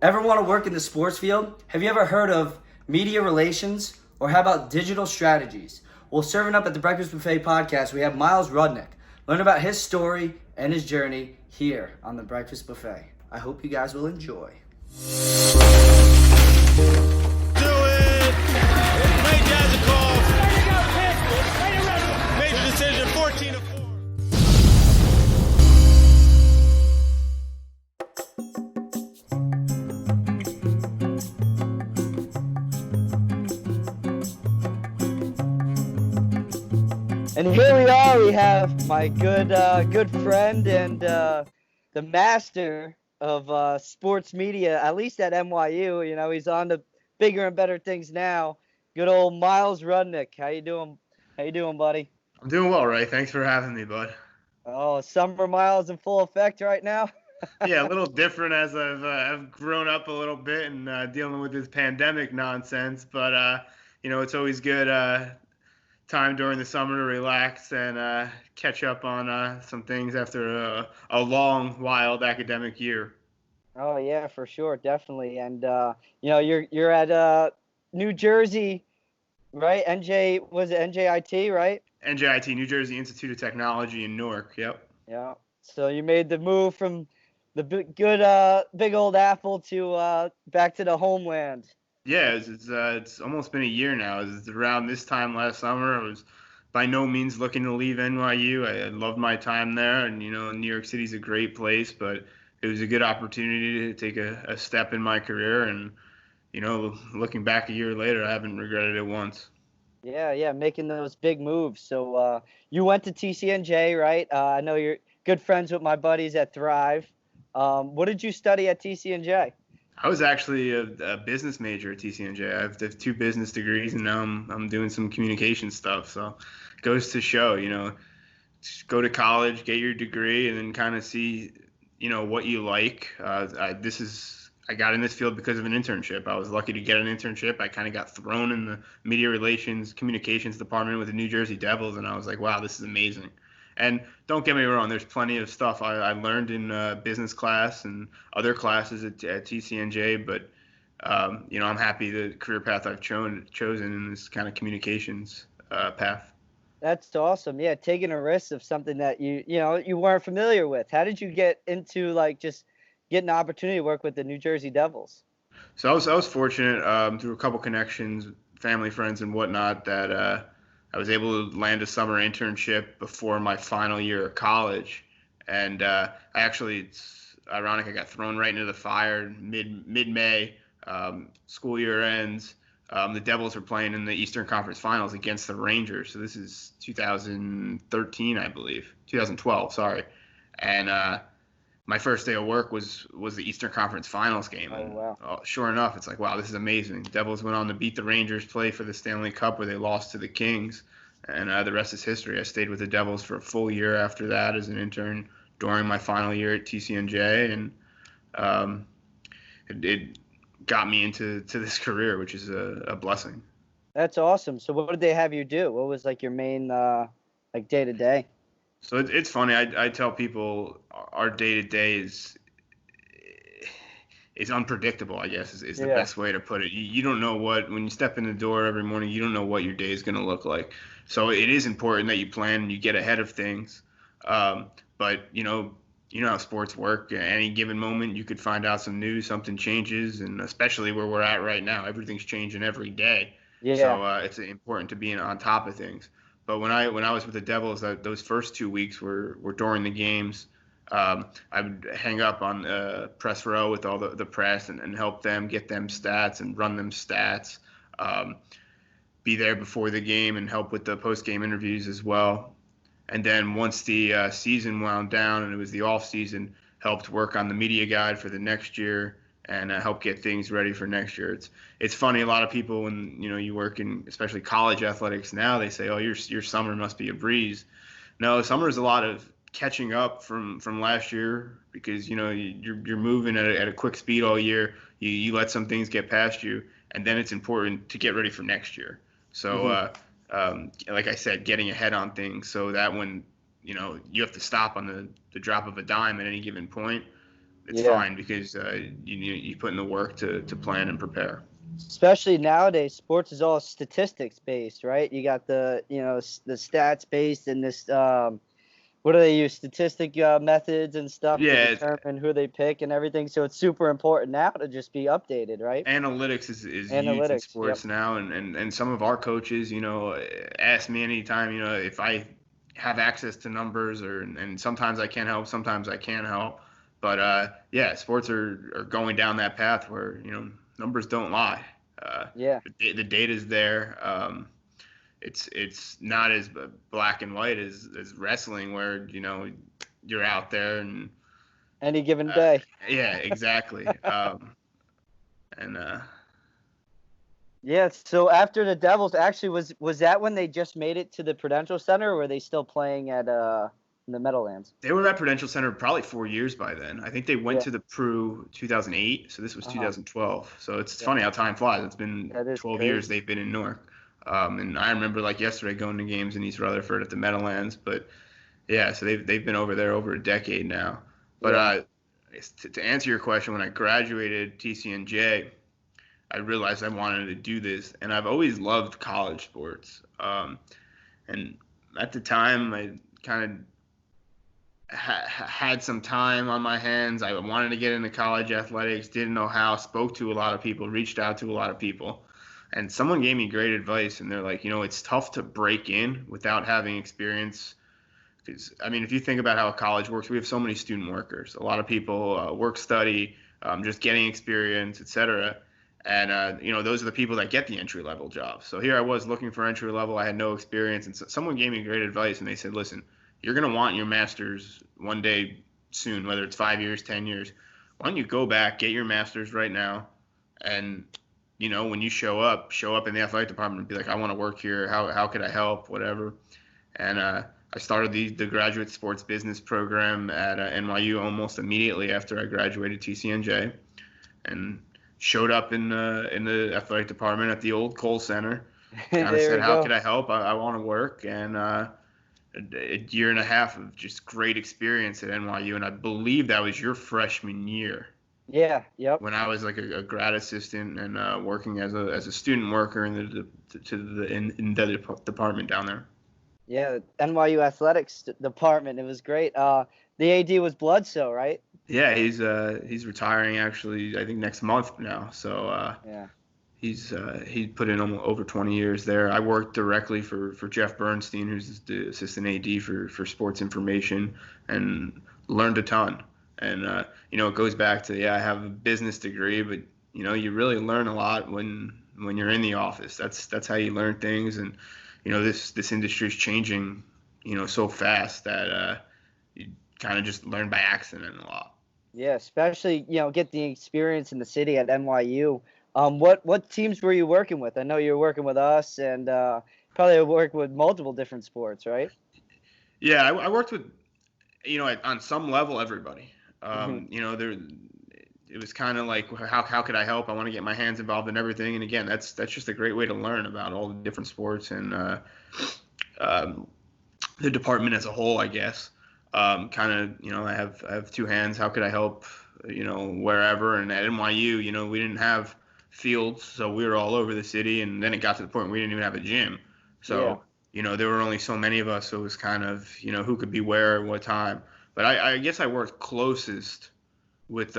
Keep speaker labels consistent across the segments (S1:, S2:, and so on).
S1: Ever want to work in the sports field? Have you ever heard of media relations? Or how about digital strategies? Well, serving up at the Breakfast Buffet podcast, we have Myles Rudnick. Learn about his story and his journey here on the Breakfast Buffet. I hope you guys will enjoy.
S2: Do it! Great jazz call. Major decision, 14-4.
S1: And here we are. We have my good friend and the master of sports media, at least at NYU. You know, he's on to bigger and better things now. Good old Myles Rudnick. How you doing? How you doing, buddy?
S3: I'm doing well, Ray. Thanks for having me, bud.
S1: Oh, summer Miles in full effect right now.
S3: Yeah, a little different as I've grown up a little bit and dealing with this pandemic nonsense. But it's always good time during the summer to relax and catch up on some things after a long, wild academic year.
S1: Oh yeah, for sure, definitely. And you're at New Jersey, right? Was it NJIT, right?
S3: NJIT, New Jersey Institute of Technology in Newark. Yep.
S1: Yeah. So you made the move from the big old apple to back to the homeland.
S3: Yeah, it's almost been a year now. It's around this time last summer. I was by no means looking to leave NYU. I loved my time there, and New York City's a great place, but it was a good opportunity to take a step in my career. And looking back a year later, I haven't regretted it once.
S1: Yeah, making those big moves. So you went to TCNJ, right? I know you're good friends with my buddies at Thrive. What did you study at TCNJ?
S3: I was actually a business major at TCNJ. I have 2 business degrees, and now I'm doing some communication stuff. So it goes to show, just go to college, get your degree, and then kind of see, what you like. I got in this field because of an internship. I was lucky to get an internship. I kind of got thrown in the media relations communications department with the New Jersey Devils, and I was like, wow, this is amazing. And don't get me wrong, there's plenty of stuff I learned in business class and other classes at TCNJ, but I'm happy the career path I've chosen in this kind of communications path.
S1: That's awesome. Yeah, taking a risk of something that you weren't familiar with. How did you get into just getting an opportunity to work with the New Jersey Devils?
S3: So I was fortunate through a couple connections, family, friends, and whatnot that I was able to land a summer internship before my final year of college. And it's ironic, I got thrown right into the fire mid-May. School year ends. The Devils are playing in the Eastern Conference Finals against the Rangers. So this is 2013, I believe. 2012, sorry. And my first day of work was the Eastern Conference Finals game. And
S1: wow.
S3: Sure enough, it's like, wow, this is amazing. Devils went on to beat the Rangers, play for the Stanley Cup where they lost to the Kings. And the rest is history. I stayed with the Devils for a full year after that as an intern during my final year at TCNJ. And it got me into this career, which is a blessing.
S1: That's awesome. So what did they have you do? What was your main day to day?
S3: So it's funny. I tell people our day to day is unpredictable, I guess is the best way to put it. You don't know when you step in the door every morning, you don't know what your day is going to look like. So it is important that you plan and you get ahead of things. But how sports work. At any given moment, you could find out some news, something changes, and especially where we're at right now, everything's changing every day.
S1: Yeah.
S3: So it's important to be on top of things. But when I was with the Devils, those first 2 weeks were during the games. I would hang up on press row with all the press and help them get them stats and run them stats. Be there before the game and help with the post-game interviews as well. And then once the season wound down and it was the off season, helped work on the media guide for the next year and help get things ready for next year. It's funny. A lot of people, when you work in especially college athletics now, they say, "Oh, your summer must be a breeze." No, summer is a lot of catching up from last year because you're moving at a quick speed all year. You let some things get past you, and then it's important to get ready for next year. So, like I said, getting ahead on things so that when you have to stop on the drop of a dime at any given point, it's
S1: Yeah.
S3: fine because you put in the work to plan and prepare.
S1: Especially nowadays, sports is all statistics based, right? You got the the stats based and this what do they use, statistic methods and stuff to
S3: Yeah,
S1: determine who they pick and everything. So it's super important now to just be updated, right?
S3: analytics is huge in
S1: Analytics. Yep.
S3: sports now, and some of our coaches, ask me anytime, if I have access to numbers, and sometimes I can help, sometimes I can't help. But yeah, sports are going down that path where numbers don't lie.
S1: Yeah.
S3: The data's there. It's not as black and white as wrestling, where you're out there and
S1: Any given
S3: uh,
S1: day.
S3: yeah, exactly. And
S1: Yeah. So after the Devils, actually, was that when they just made it to the Prudential Center, or were they still playing at the Meadowlands?
S3: They were at Prudential Center probably 4 years by then. I think they went
S1: Yeah.
S3: to the Pru 2008, so this was
S1: Uh-huh.
S3: 2012. So it's
S1: Yeah.
S3: funny how time flies. It's been
S1: That is
S3: 12 years
S1: crazy.
S3: they've been in Newark. And I remember like yesterday going to games in East Rutherford at the Meadowlands. But yeah, so they've been over there over a decade now. But
S1: Yeah.
S3: to answer your question, when I graduated TCNJ, I realized I wanted to do this, and I've always loved college sports. And at the time, I kind of had some time on my hands. I wanted to get into college athletics, didn't know how, spoke to a lot of people, reached out to a lot of people. And someone gave me great advice, and they're like, it's tough to break in without having experience. Because, I mean, if you think about how college works, we have so many student workers. A lot of people work, study, just getting experience, etc. And, those are the people that get the entry level jobs. So here I was looking for entry level. I had no experience. And so someone gave me great advice, and they said, listen, you're going to want your master's one day soon, whether it's 5 years, 10 years. Why don't you go back, get your master's right now, and when you show up in the athletic department and be like, I want to work here. How could I help? Whatever. And I started the graduate sports business program at NYU almost immediately after I graduated TCNJ, and showed up in the athletic department at the old Kohl Center. Kind of
S1: There
S3: said,
S1: we
S3: how
S1: go.
S3: could I help? I want to work. And a year and a half of just great experience at NYU, and I believe that was your freshman year
S1: Yeah. Yep.
S3: when I was like a grad assistant and working as a student worker in the department down there.
S1: Yeah. NYU athletics department. It was great. The AD was Bledsoe, right?
S3: Yeah, he's retiring actually. I think next month now. So
S1: Yeah.
S3: he put in almost over 20 years there. I worked directly for Jeff Bernstein, who's the assistant AD for sports information, and learned a ton. And it goes back to I have a business degree, but you really learn a lot when you're in the office. That's how you learn things. And this industry is changing so fast that you kind of just learn by accident a lot.
S1: Yeah. Especially get the experience in the city at NYU. What teams were you working with? I know you were working with us, and probably worked with multiple different sports, right?
S3: Yeah, I worked with on some level everybody.
S1: Hmm.
S3: There it was kind of like how could I help? I want to get my hands involved in everything. And again, that's just a great way to learn about all the different sports and the department as a whole, I guess. Kind of, I have two hands. How could I help? Wherever. And at NYU, we didn't have fields, so we were all over the city. And then it got to the point where we didn't even have a gym.
S1: Yeah.
S3: So, there were only so many of us. So it was kind of, who could be where at what time. But I guess I worked closest with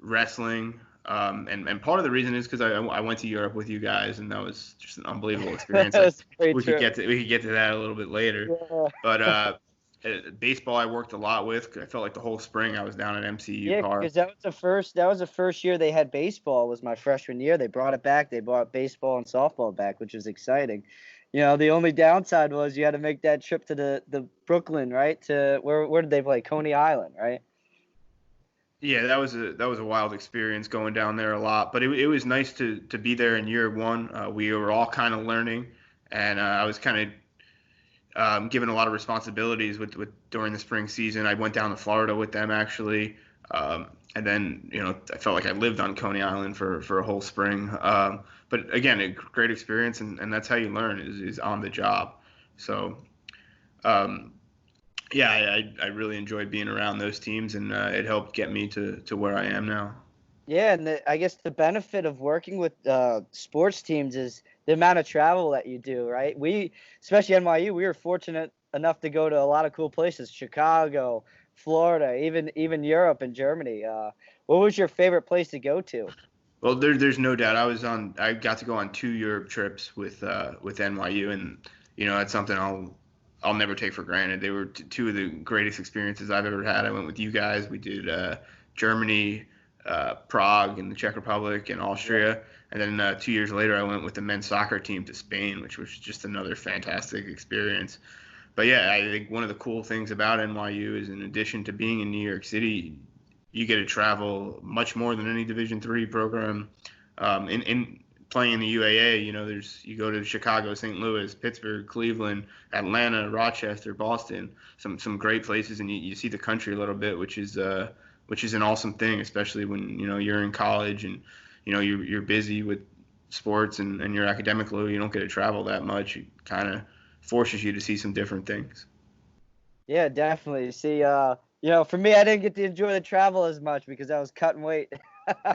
S3: wrestling. And part of the reason is because I went to Europe with you guys, and that was just an unbelievable experience.
S1: That's a great
S3: We could
S1: trip.
S3: get to that a little bit later.
S1: Yeah.
S3: But baseball I worked a lot with. I felt like the whole spring I was down at MCU
S1: Yeah,
S3: Park.
S1: because that was the first year they had baseball. Was my freshman year. They brought it back. They brought baseball and softball back, which was exciting. The only downside was you had to make that trip to the Brooklyn, right? To where did they play? Coney Island, right?
S3: Yeah, that was a wild experience going down there a lot, but it was nice to be there in year one. We were all kind of learning, and I was kind of given a lot of responsibilities with during the spring season. I went down to Florida with them actually, and then I felt like I lived on Coney Island for a whole spring. But again, a great experience, and that's how you learn is on the job. So. Yeah, I really enjoyed being around those teams, and it helped get me to where I am now.
S1: Yeah, and I guess the benefit of working with sports teams is the amount of travel that you do, right? Especially NYU, we were fortunate enough to go to a lot of cool places: Chicago, Florida, even Europe and Germany. What was your favorite place to go to?
S3: Well, there's no doubt. I got to go on 2 Europe trips with NYU, and that's something I'll never take for granted. They were two of the greatest experiences I've ever had. I went with you guys. We did Germany, Prague, and the Czech Republic, and Austria, and then 2 years later, I went with the men's soccer team to Spain, which was just another fantastic experience. But yeah, I think one of the cool things about NYU is, in addition to being in New York City, you get to travel much more than any Division III program. In playing in the UAA, you go to Chicago, St. Louis, Pittsburgh, Cleveland, Atlanta, Rochester, Boston, some great places, and you see the country a little bit, which is an awesome thing, especially when you're in college and you're busy with sports and your academic load. You don't get to travel that much. It kind of forces you to see some different things.
S1: Yeah, definitely. See, for me, I didn't get to enjoy the travel as much because I was cutting weight.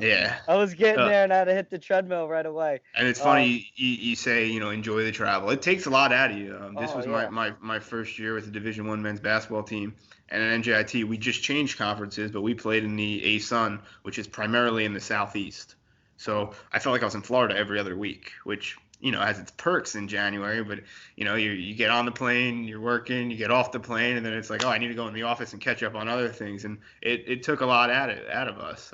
S3: Yeah.
S1: I was getting there and I had to hit the treadmill right away.
S3: And it's funny you say enjoy the travel. It takes a lot out of you. This was
S1: Yeah.
S3: my first year with the Division I men's basketball team, and at NJIT we just changed conferences, but we played in the A-Sun, which is primarily in the Southeast. So I felt like I was in Florida every other week, which has its perks in January. But you get on the plane, you're working, you get off the plane, and then it's like, oh, I need to go in the office and catch up on other things, and it took a lot out of us.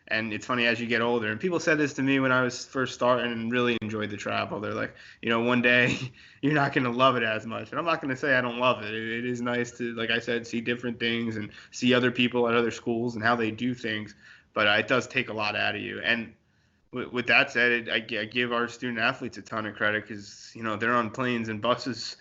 S3: And it's funny, as you get older, and people said this to me when I was first starting and really enjoyed the travel. They're like, one day you're not going to love it as much. And I'm not going to say I don't love it. It is nice to, like I said, see different things and see other people at other schools and how they do things. But it does take a lot out of you. And with that said, I give our student athletes a ton of credit because, they're on planes and buses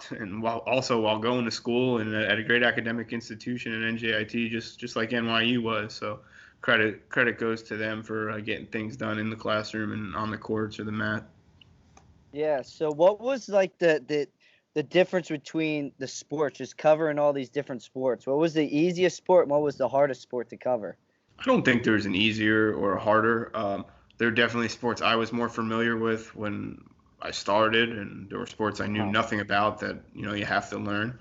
S3: and while going to school and at a great academic institution at NJIT, just like NYU was. So credit goes to them for getting things done in the classroom and on the courts or the mat.
S1: Yeah. So what was like the difference between the sports, just covering all these different sports? What was the easiest sport and what was the hardest sport to cover?
S3: I don't think there's an easier or a harder. There are definitely sports I was more familiar with when I started, and there were sports I knew nothing about that you have to learn.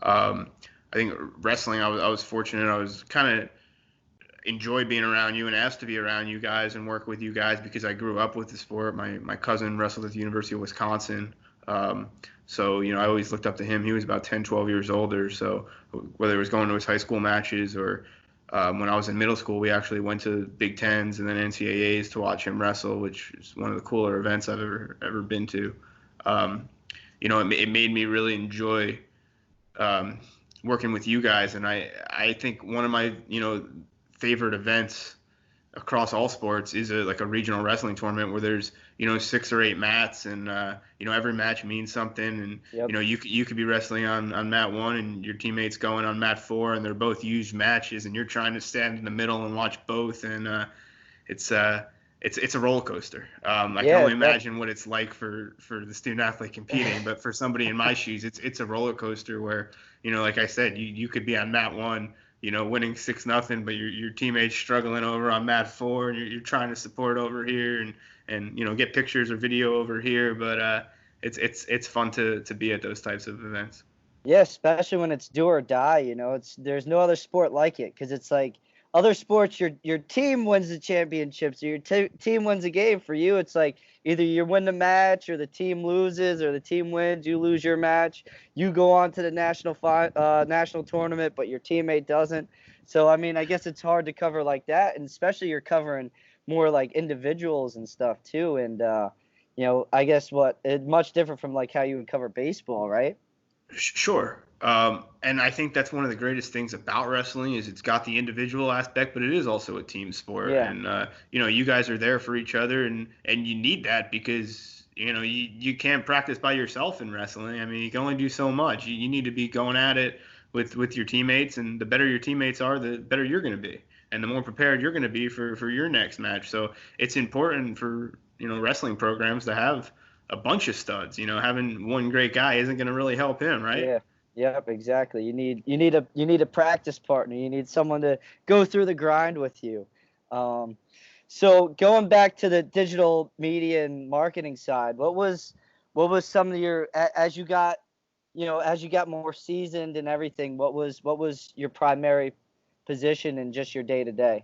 S3: I think wrestling, I was fortunate. I was kind of enjoy being around you and asked to be around you guys and work with you guys because I grew up with the sport. My cousin wrestled at the University of Wisconsin. So, I always looked up to him. He was about 10, 12 years older. So whether it was going to his high school matches or when I was in middle school, we actually went to Big Tens and then NCAAs to watch him wrestle, which is one of the cooler events I've ever been to. It made me really enjoy working with you guys. And I think one of my, favorite events across all sports is a regional wrestling tournament where there's 6 or 8 mats and every match means something, and
S1: Yep.
S3: you could be wrestling on mat 1 and your teammates going on mat 4 and they're both huge matches and you're trying to stand in the middle and watch both, and it's a roller coaster. I can only imagine what it's like for the student athlete competing, but for somebody in my shoes, it's a roller coaster where like I said, you could be on mat 1 winning 6-0, but your teammates struggling over on mat 4, and you're trying to support over here and get pictures or video over here. But it's fun to be at those types of events.
S1: Yeah, especially when it's do or die. There's no other sport like it because it's like other sports, your team wins the championships, or your team wins a game. For you, it's like either you win the match, or the team loses, or the team wins. You lose your match. You go on to the national tournament, but your teammate doesn't. So I mean, I guess it's hard to cover like that, and especially you're covering more like individuals and stuff too. And I guess it's much different from like how you would cover baseball, right?
S3: Sure. And I think that's one of the greatest things about wrestling is it's got the individual aspect, but it is also a team sport.
S1: Yeah.
S3: And, you guys are there for each other and you need that because, you can't practice by yourself in wrestling. I mean, you can only do so much. You need to be going at it with your teammates, and the better your teammates are, the better you're going to be. And the more prepared you're going to be for your next match. So it's important for, wrestling programs to have a bunch of studs. Having one great guy isn't going to really help him, right?
S1: Yeah. Yep, exactly. You need a practice partner. You need someone to go through the grind with you. Um, so going back to the digital media and marketing side, what was some of your as you got as you got more seasoned and everything, what was your primary position in just your day to day?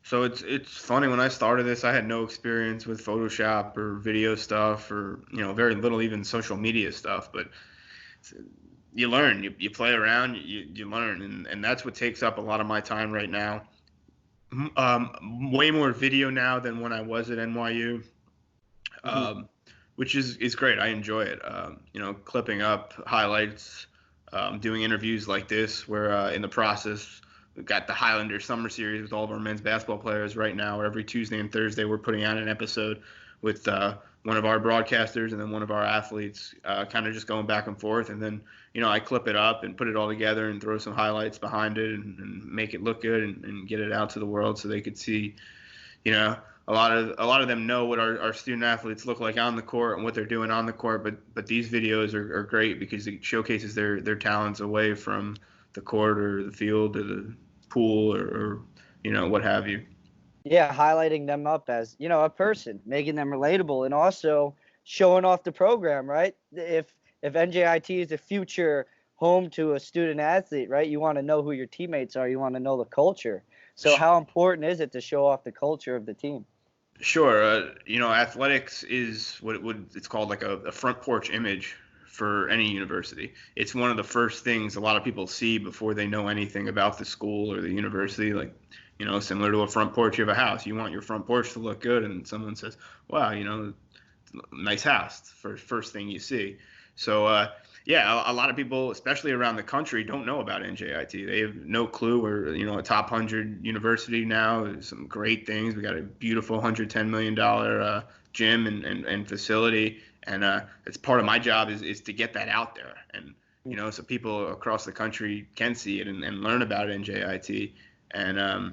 S3: So it's funny, when I started this, I had no experience with Photoshop or video stuff, or very little even social media stuff. But you learn, you play around, you learn, and that's what takes up a lot of my time right now. Way more video now than when I was at NYU,
S1: Hmm.
S3: which is great. I enjoy it. Clipping up highlights, doing interviews like this. Where in the process, we've got the Highlander Summer Series with all of our men's basketball players right now. Where every Tuesday and Thursday we're putting out an episode with one of our broadcasters and then one of our athletes, kind of just going back and forth. And then I clip it up and put it all together and throw some highlights behind it, and make it look good, and get it out to the world so they could see. You know, a lot of them know what our student athletes look like on the court and what they're doing on the court, but these videos are great because it showcases their talents away from the court or the field or the pool, or what have you.
S1: Yeah, highlighting them up as, a person, making them relatable, and also showing off the program, right? If NJIT is the future home to a student athlete, right? You want to know who your teammates are, you want to know the culture. So how important is it to show off the culture of the team?
S3: Sure. Athletics is what it's called, like a front porch image for any university. It's one of the first things a lot of people see before they know anything about the school or the university. Like, similar to a front porch of a house, you want your front porch to look good, and someone says, "Wow, nice house." First thing you see. So, yeah, a lot of people, especially around the country, don't know about NJIT. They have no clue. We're, a top 100 university now. There's some great things. We got a beautiful $110 million gym and facility. And it's part of my job is to get that out there. And, so people across the country can see it and learn about NJIT. And,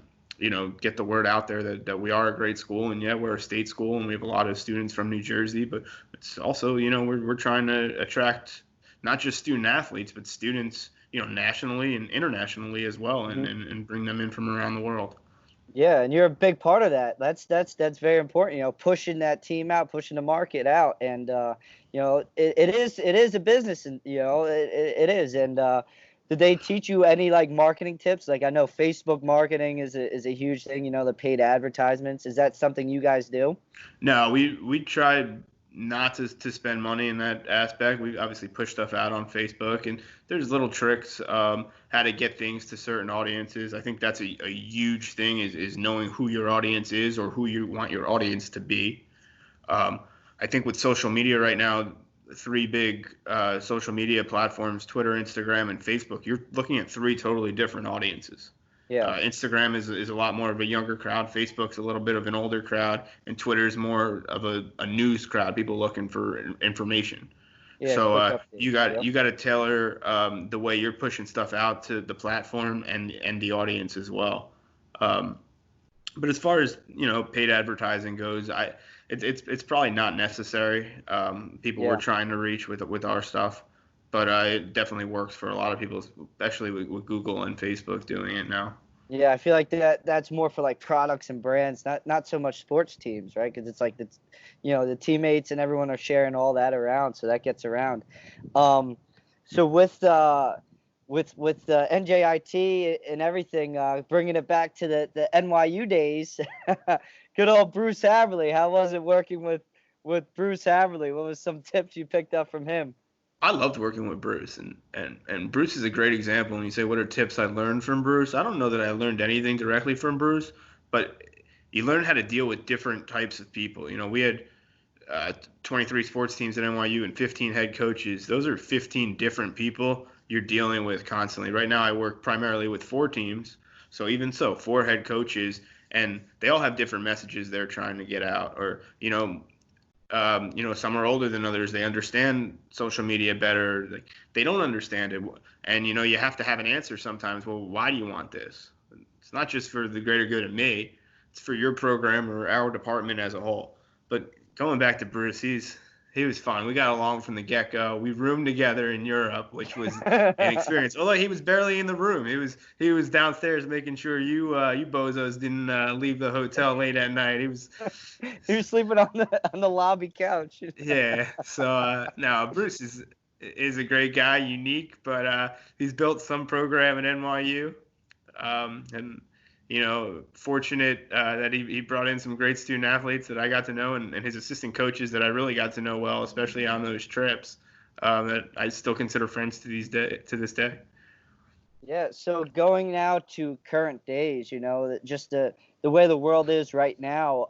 S3: get the word out there that we are a great school. And yeah, we're a state school and we have a lot of students from New Jersey, but it's also, we're trying to attract not just student athletes, but students, nationally and internationally as well, and,
S1: Mhm.
S3: and bring them in from around the world.
S1: Yeah, and you're a big part of that. That's very important. Pushing that team out, pushing the market out, and it is a business, and it is. And did they teach you any like marketing tips? Like I know Facebook marketing is a huge thing. The paid advertisements. Is that something you guys do?
S3: No, we tried not to spend money in that aspect. We obviously push stuff out on Facebook, and there's little tricks, how to get things to certain audiences. I think that's a huge thing, is knowing who your audience is or who you want your audience to be. Um, I think with social media right now, three big social media platforms, Twitter, Instagram, and Facebook, you're looking at three totally different audiences.
S1: Yeah.
S3: Instagram is a lot more of a younger crowd. Facebook's a little bit of an older crowd, and Twitter's more of a news crowd. People looking for information.
S1: Yeah.
S3: So
S1: Quick
S3: you
S1: updates.
S3: got
S1: Yep.
S3: you got to tailor the way you're pushing stuff out to the platform and the audience as well. Um, but as far as paid advertising goes, it's probably not necessary. People we're
S1: Yeah.
S3: trying to reach with our stuff, but it definitely works for a lot of people, especially with Google and Facebook doing it now.
S1: Yeah, I feel like that's more for like products and brands, not so much sports teams, right? Because it's like the teammates and everyone are sharing all that around, so that gets around. Um, so with the NJIT and everything, bringing it back to the NYU days, good old Bruce Haverly. How was it working with Bruce Haverly? What was some tips you picked up from him?
S3: I loved working with Bruce, and Bruce is a great example. When you say what are tips I learned from Bruce, I don't know that I learned anything directly from Bruce, but you learn how to deal with different types of people. We had 23 sports teams at NYU and 15 head coaches. Those are 15 different people you're dealing with constantly. Right now, I work primarily with four teams, so even so, four head coaches, and they all have different messages they're trying to get out. Or some are older than others. They understand social media better. They don't understand it, and you have to have an answer sometimes. Well, why do you want this? It's not just for the greater good of me. It's for your program or our department as a whole. But going back to Bruce, He was fun. We got along from the get-go. We roomed together in Europe, which was an experience. Although he was barely in the room, he was downstairs making sure you bozos didn't leave the hotel late at night.
S1: He was sleeping on the lobby couch.
S3: Yeah. So no, Bruce is a great guy, unique, but he's built some program at NYU, and fortunate that he brought in some great student athletes that I got to know, and his assistant coaches that I really got to know well, especially on those trips, that I still consider friends to this day.
S1: Yeah, so going now to current days, just the way the world is right now,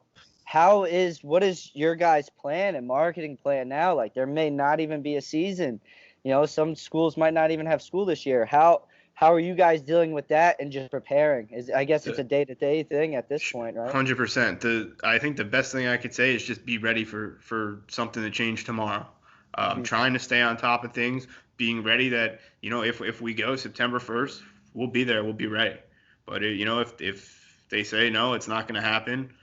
S1: what is your guys' plan and marketing plan now? Like there may not even be a season. Some schools might not even have school this year. How are you guys dealing with that and just preparing? I guess it's a day-to-day thing at this point, right?
S3: 100%. I think the best thing I could say is just be ready for something to change tomorrow. Trying to stay on top of things, being ready that, if we go September 1st, we'll be there, we'll be ready. But, if they say, no, it's not going to happen,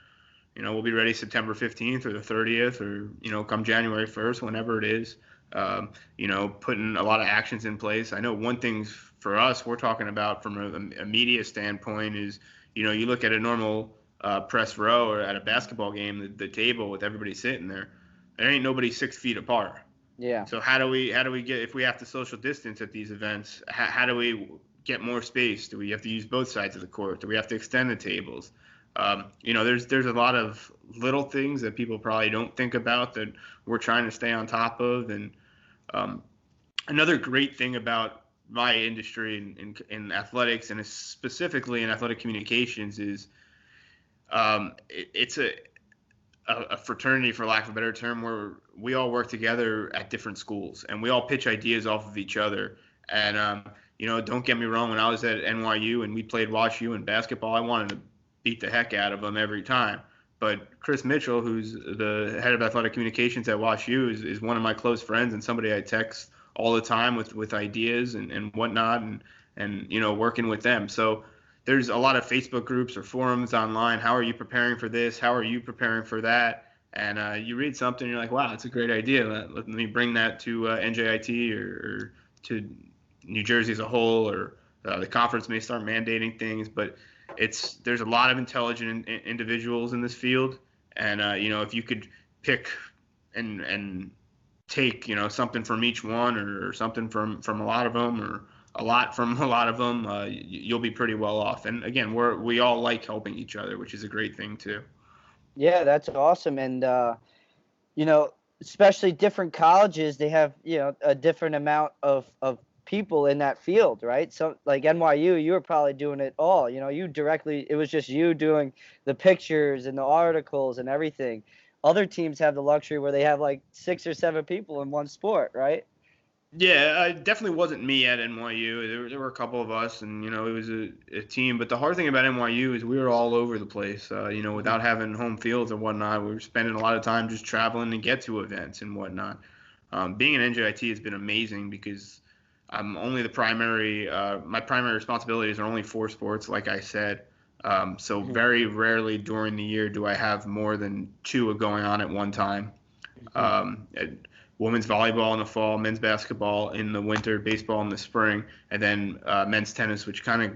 S3: we'll be ready September 15th or the 30th or, come January 1st, whenever it is. Putting a lot of actions in place. I know one thing for us, we're talking about from a media standpoint is, you look at a normal press row or at a basketball game, the table with everybody sitting there ain't nobody 6 feet apart.
S1: Yeah.
S3: So how do we get, if we have to social distance at these events, how do we get more space? Do we have to use both sides of the court? Do we have to extend the tables? There's a lot of little things that people probably don't think about that we're trying to stay on top of. And another great thing about my industry in athletics, and specifically in athletic communications, is it's a fraternity, for lack of a better term, where we all work together at different schools and we all pitch ideas off of each other. And don't get me wrong, when I was at NYU and we played WashU in basketball, I wanted to beat the heck out of them every time. But Chris Mitchell, who's the head of athletic communications at WashU, is one of my close friends and somebody I text all the time with ideas and whatnot, and working with them. So there's a lot of Facebook groups or forums online. How are you preparing for this? How are you preparing for that? And you read something and you're like, wow, it's a great idea. Let me bring that to NJIT or to New Jersey as a whole, or the conference may start mandating things. But there's a lot of intelligent individuals in this field. And, if you could pick and take, something from each one or something from a lot of them, or a lot from a lot of them, you'll be pretty well off. And again, we all like helping each other, which is a great thing too.
S1: Yeah, that's awesome. And, especially different colleges, they have, a different amount of people in that field, right? So like NYU, you were probably doing it all, it was just you doing the pictures and the articles and everything. Other teams have the luxury where they have like 6 or 7 people in one sport, right?
S3: Yeah, it definitely wasn't me at NYU. There were a couple of us, and it was a team. But the hard thing about NYU is we were all over the place. Without having home fields and whatnot, we were spending a lot of time just traveling to get to events and whatnot. Being an NJIT has been amazing because I'm only the primary. My primary responsibilities are only 4 sports, like I said. So very rarely during the year do I have more than 2 going on at one time. Women's volleyball in the fall, men's basketball in the winter, baseball in the spring, and then men's tennis, which kind of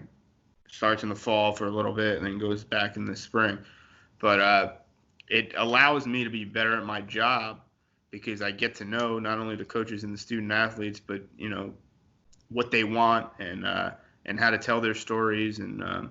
S3: starts in the fall for a little bit and then goes back in the spring. But it allows me to be better at my job because I get to know not only the coaches and the student athletes, but what they want and how to tell their stories. And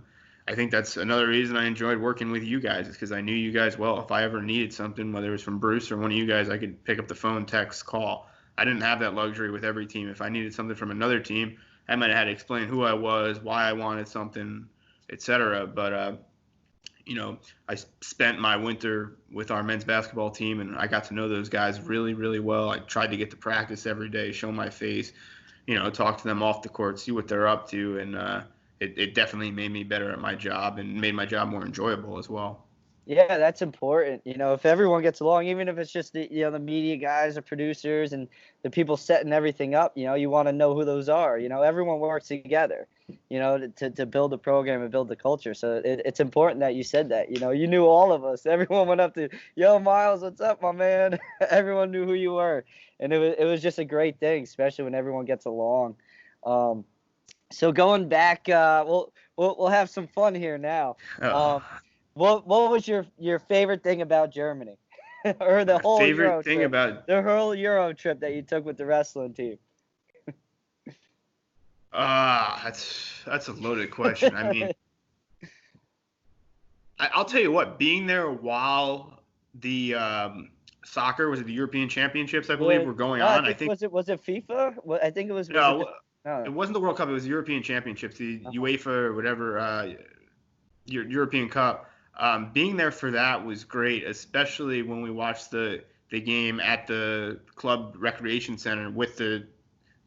S3: I think that's another reason I enjoyed working with you guys, is because I knew you guys well. If I ever needed something, whether it was from Bruce or one of you guys, I could pick up the phone, text, call. I didn't have that luxury with every team. If I needed something from another team, I might have had to explain who I was, why I wanted something, etc. But I spent my winter with our men's basketball team, and I got to know those guys really, really well. I tried to get to practice every day, show my face, talk to them off the court, see what they're up to, and it definitely made me better at my job and made my job more enjoyable as well.
S1: Yeah, that's important. If everyone gets along, even if it's just the media guys, the producers, and the people setting everything up, you want to know who those are. Everyone works together. to build a program and build the culture. So it's important that you said that. You knew all of us. Everyone went up to, yo, Myles, what's up, my man? Everyone knew who you were, and it was just a great thing, especially when everyone gets along. So going back, we'll have some fun here now.
S3: Oh,
S1: What was your favorite thing about Germany, or the
S3: my
S1: whole Euro
S3: favorite thing
S1: trip?
S3: about
S1: The whole Euro trip that you took with the wrestling team.
S3: that's a loaded question. I mean, I'll tell you what, being there while the soccer was it the European Championships, I believe, were going
S1: No, I
S3: on. I
S1: think
S3: think
S1: was it FIFA? I think it was. Was it
S3: no,
S1: just, no.
S3: it wasn't the World Cup. It was the European Championships, the
S1: Uh-huh.
S3: UEFA or whatever European Cup. Being there for that was great, especially when we watched the game at the club recreation center with the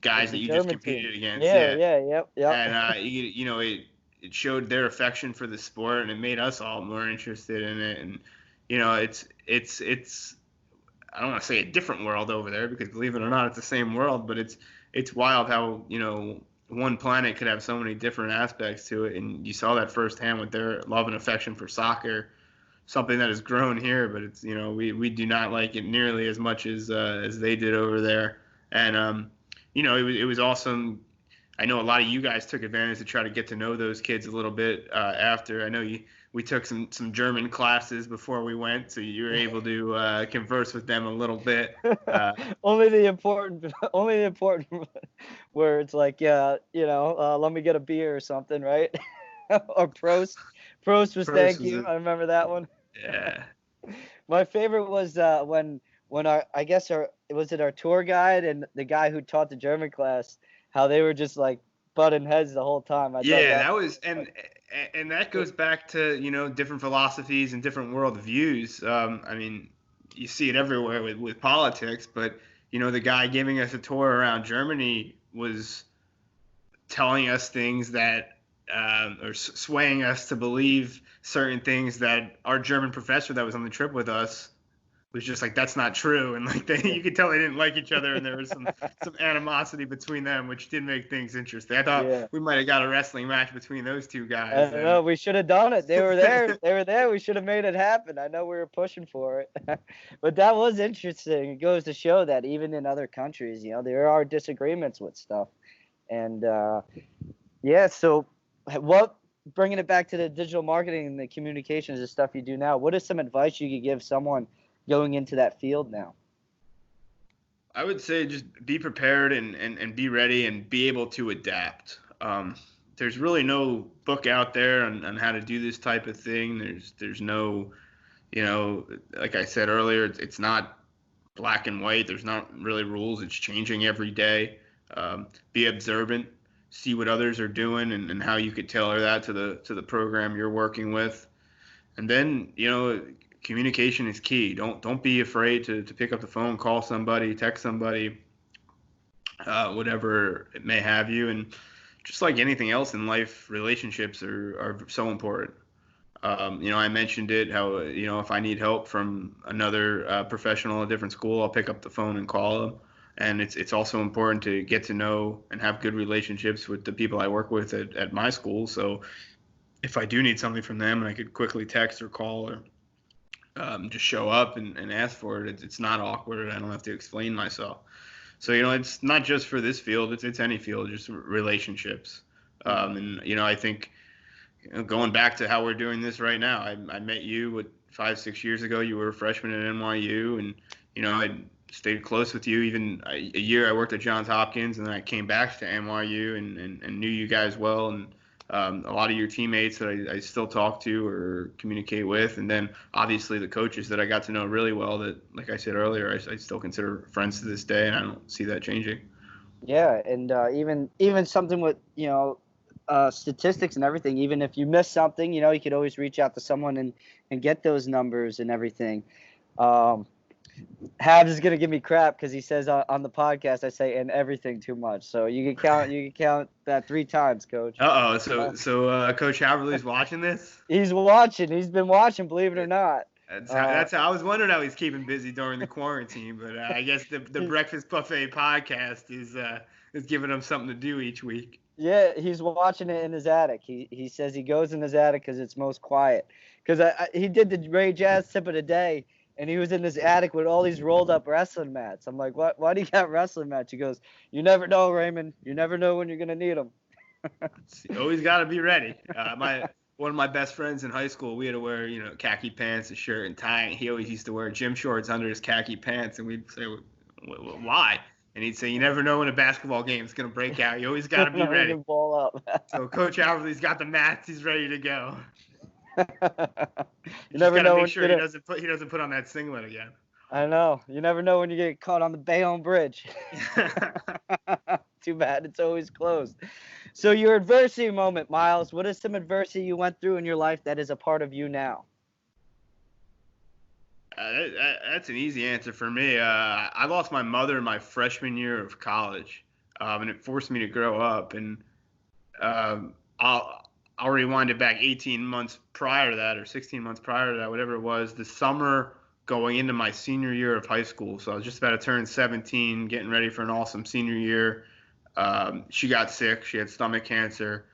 S1: With
S3: guys
S1: the
S3: that you just
S1: German
S3: competed
S1: team.
S3: against.
S1: Yeah,
S3: Yeah,
S1: yeah, yep.
S3: and it showed their affection for the sport, and it made us all more interested in it. And it's I don't want to say a different world over there, because believe it or not, it's the same world, but it's wild how one planet could have so many different aspects to it, and you saw that firsthand with their love and affection for soccer, something that has grown here, but it's we do not like it nearly as much as they did over there. And it was awesome. I know a lot of you guys took advantage to try to get to know those kids a little bit after. I know we took some German classes before we went, so you were able to converse with them a little bit.
S1: Only the important, words like, yeah, let me get a beer or something, right? Or Prost. Prost was
S3: Pros
S1: thank
S3: was
S1: you.
S3: it?
S1: I remember that one.
S3: Yeah.
S1: My favorite was when I guess our tour guide and the guy who taught the German class, how they were just like butting heads the whole time. I thought
S3: Yeah,
S1: that
S3: that was and that goes back to different philosophies and different world views. I mean, you see it everywhere with politics, but the guy giving us a tour around Germany was telling us things that or swaying us to believe certain things that our German professor that was on the trip with us was just like, that's not true. And like you could tell they didn't like each other, and there was some animosity between them, which did make things interesting. I thought
S1: yeah.
S3: we might have got a wrestling match between those two
S1: I
S3: guys.
S1: don't know. We should have done it. They were there.
S3: And
S1: They were there. We should have made it happen. I know we were pushing for it, but that was interesting. It goes to show that even in other countries, there are disagreements with stuff. And yeah, so bringing it back to the digital marketing and the communications and stuff you do now, what is some advice you could give someone going into that field now?
S3: I would say just be prepared and be ready and be able to adapt. There's really no book out there on how to do this type of thing. There's no, like I said earlier, it's not black and white. There's not really rules. It's changing every day. Be observant, see what others are doing, and how you could tailor that to the program you're working with. And then, communication is key. Don't be afraid to pick up the phone, call somebody, text somebody, whatever it may have you. And just like anything else in life, relationships are so important. I mentioned it, how, if I need help from another professional at a different school, I'll pick up the phone and call them. And it's also important to get to know and have good relationships with the people I work with at my school. So if I do need something from them, and I could quickly text or call or just show up and ask for it, it's not awkward. I don't have to explain myself. So, it's not just for this field, it's any field, just relationships. And, I think going back to how we're doing this right now, I met you 5-6 years ago. You were a freshman at NYU, and, I stayed close with you. Even a year I worked at Johns Hopkins, and then I came back to NYU and knew you guys well. And a lot of your teammates that I still talk to or communicate with, and then obviously the coaches that I got to know really well that, like I said earlier, I still consider friends to this day, and I don't see that changing.
S1: Yeah, and even something with statistics and everything. Even if you miss something, you could always reach out to someone and get those numbers and everything. Habs is gonna give me crap because he says on the podcast I say "and everything" too much. So you can count that 3 times, Coach.
S3: So Coach Haverly's watching this?
S1: He's watching. He's been watching, believe it or not.
S3: That's how I was wondering how he's keeping busy during the quarantine. But I guess the Breakfast Buffet podcast is giving him something to do each week.
S1: Yeah, he's watching it in his attic. He says he goes in his attic because it's most quiet. Because he did the Ray Jazz tip of the day, and he was in his attic with all these rolled up wrestling mats. I'm like, why do you got wrestling mats? He goes, you never know, Raymond. You never know when you're gonna need them.
S3: You always got to be ready. My One of my best friends in high school, we had to wear khaki pants, a shirt, and tie. And he always used to wear gym shorts under his khaki pants, and we'd say, why? And he'd say, you never know when a basketball game is gonna break out. You always got to be
S1: No, he
S3: ready.
S1: can ball up.
S3: So Coach Alverley's got the mats. He's ready to go. You
S1: You
S3: just
S1: never
S3: got to
S1: know
S3: make
S1: when
S3: sure
S1: you're gonna.
S3: he doesn't put on that singlet again.
S1: I know. You never know when you get caught on the Bayonne Bridge. Too bad it's always closed. So your adversity moment, Myles. What is some adversity you went through in your life that is a part of you now?
S3: That's an easy answer for me. I lost my mother in my freshman year of college, and it forced me to grow up. And um, I'll rewind it back 18 months prior to that, or 16 months prior to that, whatever it was. The summer going into my senior year of high school, so I was just about to turn 17, getting ready for an awesome senior year. She got sick. She had stomach cancer,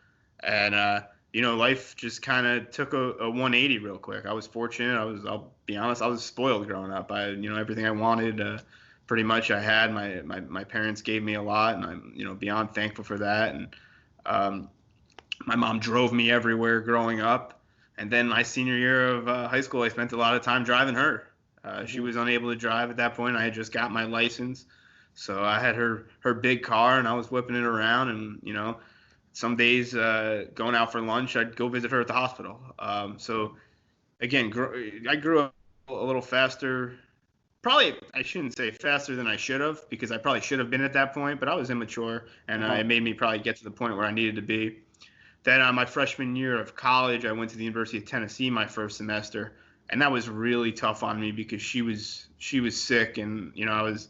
S3: and life just kind of took a 180 real quick. I was fortunate. I'll be honest, I was spoiled growing up. Everything I wanted, pretty much I had. My parents gave me a lot, and I'm, beyond thankful for that. And my mom drove me everywhere growing up. And then my senior year of high school, I spent a lot of time driving her. She was unable to drive at that point. I had just got my license. So I had her big car, and I was whipping it around. And, some days going out for lunch, I'd go visit her at the hospital. So, again, I grew up a little faster. Probably, I shouldn't say faster than I should have, because I probably should have been at that point, but I was immature, and it made me probably get to the point where I needed to be. Then my freshman year of college, I went to the University of Tennessee my first semester, and that was really tough on me because she was sick, and I was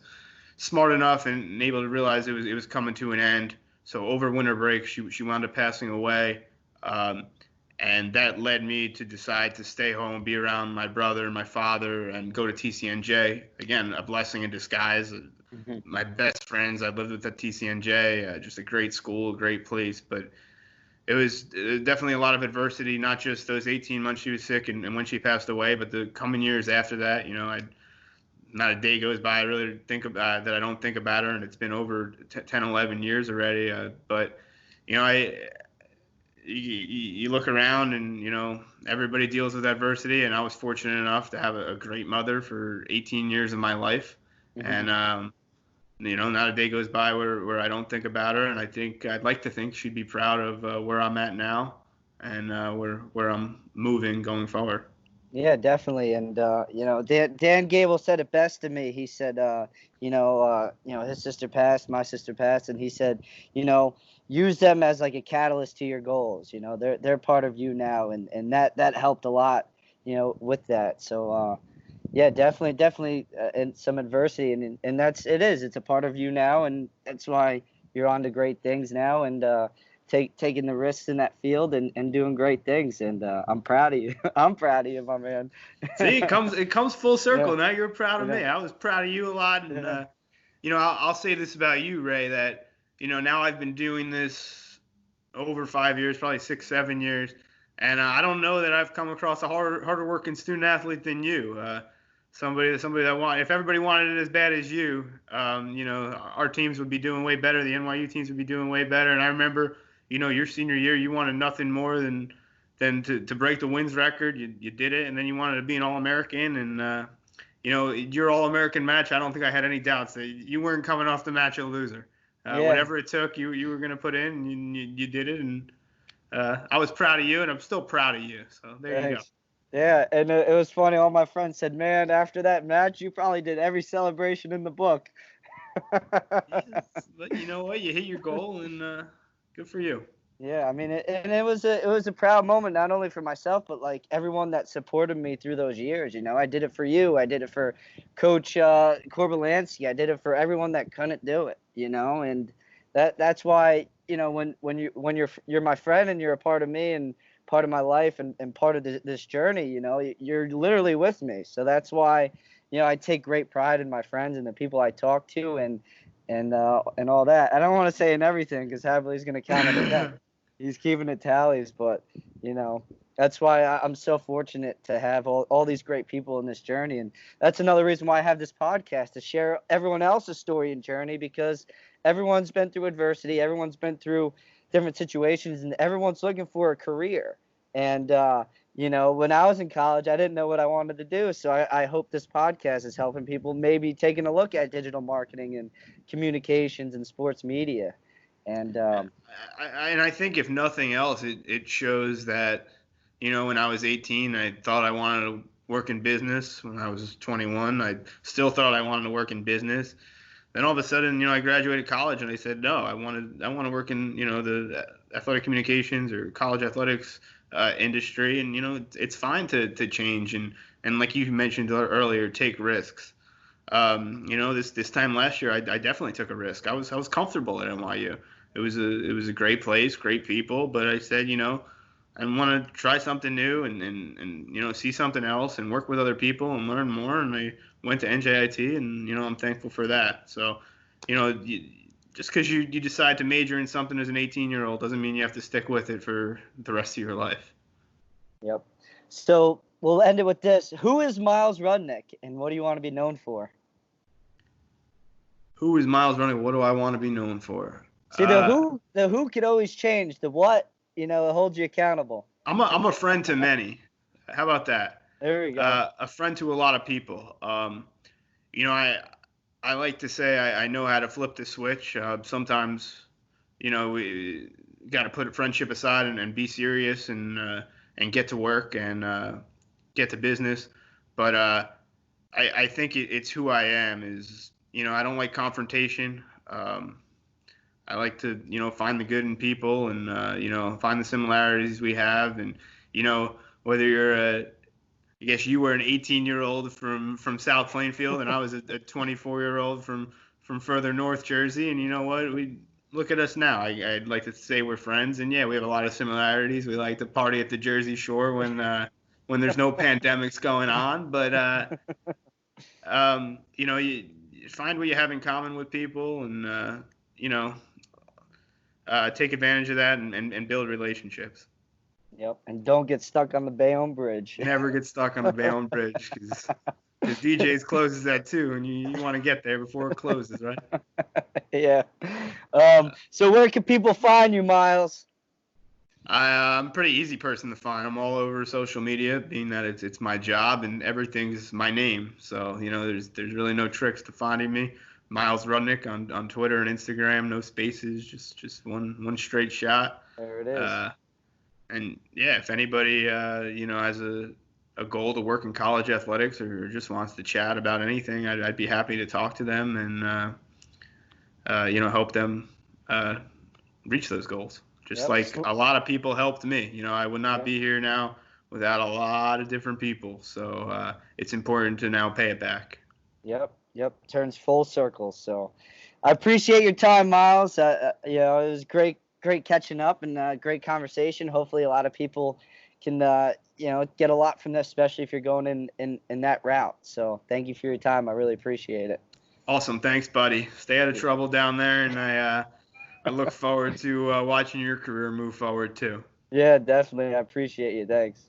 S3: smart enough and able to realize it was coming to an end. So over winter break, she wound up passing away, and that led me to decide to stay home, be around my brother and my father, and go to TCNJ. Again, a blessing in disguise.
S1: Mhm.
S3: My best friends I lived with at TCNJ, just a great school, a great place, but it was definitely a lot of adversity, not just those 18 months she was sick and when she passed away, but the coming years after that. Not a day goes by I really think about that I don't think about her, and it's been over 10, 11 years already. But you look around, and everybody deals with adversity, and I was fortunate enough to have a great mother for 18 years of my life,
S1: Mhm.
S3: and not a day goes by where I don't think about her, and I'd like to think she'd be proud of where I'm at now, and where I'm moving going forward.
S1: Yeah, definitely. And Dan Gable said it best to me. He said, his sister passed, my sister passed, and he said, you know, use them as like a catalyst to your goals. They're part of you now, and that helped a lot, with that. So yeah, definitely, and some adversity, and it's a part of you now, and that's why you're on to great things now, and taking the risks in that field and doing great things, and I'm proud of you. I'm proud of you, my man.
S3: See, it comes full
S1: Yeah,
S3: circle. Now you're proud of
S1: yeah,
S3: me. I was proud of you a lot, and
S1: yeah.
S3: I'll say this about you, Ray, that now I've been doing this over 5 years, probably 6, 7 years, and I don't know that I've come across a harder working student athlete than you. Somebody that if everybody wanted it as bad as you, our teams would be doing way better. The NYU teams would be doing way better. And I remember, your senior year, you wanted nothing more than to break the wins record. You did it, and then you wanted to be an All-American. And your All-American match, I don't think I had any doubts that you weren't coming off the match a loser.
S1: Yeah,
S3: Whatever it took, you were going to put in, and you did it. And I was proud of you, and I'm still proud of you. So there you go.
S1: thanks. Yeah, and it was funny. All my friends said, "Man, after that match, you probably did every celebration in the book."
S3: Yes, but you know what? You hit your goal, and good for you.
S1: Yeah, I mean, it was a proud moment, not only for myself, but like everyone that supported me through those years. I did it for you. I did it for Coach Korbelansky. I did it for everyone that couldn't do it. And that's why when you're my friend and you're a part of me and part of my life and part of this journey. You're literally with me. So that's why I take great pride in my friends and the people I talk to, and all that. I don't want to say in everything because Hadley's going to count it again. He's keeping it tallies, but that's why I'm so fortunate to have all these great people in this journey, and that's another reason why I have this podcast, to share everyone else's story and journey, because everyone's been through adversity, everyone's been through different situations, and everyone's looking for a career. And when I was in college, I didn't know what I wanted to do, so I hope this podcast is helping people maybe taking a look at digital marketing and communications and sports media. And
S3: I think if nothing else, it shows that, when I was 18, I thought I wanted to work in business. When I was 21, I still thought I wanted to work in business. Then all of a sudden, I graduated college and I said, no, I want to work in, the athletic communications or college athletics industry. And, it's fine to change and like you mentioned earlier, take risks. This time last year, I definitely took a risk. I was comfortable at NYU. It was a great place, great people, but I said, I want to try something new and see something else and work with other people and learn more. And I went to NJIT, and I'm thankful for that. So, just because you decide to major in something as an 18-year-old doesn't mean you have to stick with it for the rest of your life.
S1: Yep. So we'll end it with this: who is Myles Rudnick, and what do you want to be known for?
S3: Who is Myles Rudnick? What do I want to be known for?
S1: See, the who could always change. The what, it holds you accountable.
S3: I'm a friend to many. How about that?
S1: There we go.
S3: A friend to a lot of people. I like to say I know how to flip the switch. Sometimes, we got to put a friendship aside and be serious and get to work and get to business. But I think it's who I am. Is I don't like confrontation. I like to, find the good in people and, find the similarities we have. And, whether you're I guess you were an 18-year-old from South Plainfield and I was a 24-year-old from further north Jersey. And you know what? We look at us now. I'd like to say we're friends. And, yeah, we have a lot of similarities. We like to party at the Jersey Shore when there's no pandemics going on. But, you find what you have in common with people and, take advantage of that and build relationships.
S1: Yep, and don't get stuck on the Bayonne Bridge.
S3: Never get stuck on the Bayonne Bridge because DJ's closes at 2 and you want to get there before it closes, right?
S1: Yeah. So where can people find you, Myles?
S3: I'm a pretty easy person to find. I'm all over social media, being that it's my job and everything's my name. So, there's really no tricks to finding me. Myles Rudnick on Twitter and Instagram, no spaces, just one straight shot.
S1: There it is.
S3: And yeah, if anybody has a goal to work in college athletics or just wants to chat about anything, I'd be happy to talk to them and help them reach those goals. Just like a lot of people helped me. I would not be here now without a lot of different people. So it's important to now pay it back.
S1: Yep. Turns full circle. So I appreciate your time, Myles. It was great catching up and great conversation. Hopefully a lot of people can, get a lot from this, especially if you're going in that route. So thank you for your time. I really appreciate it.
S3: Awesome. Thanks, buddy. Stay out of trouble down there. And I look forward to watching your career move forward too.
S1: Yeah, definitely. I appreciate you. Thanks.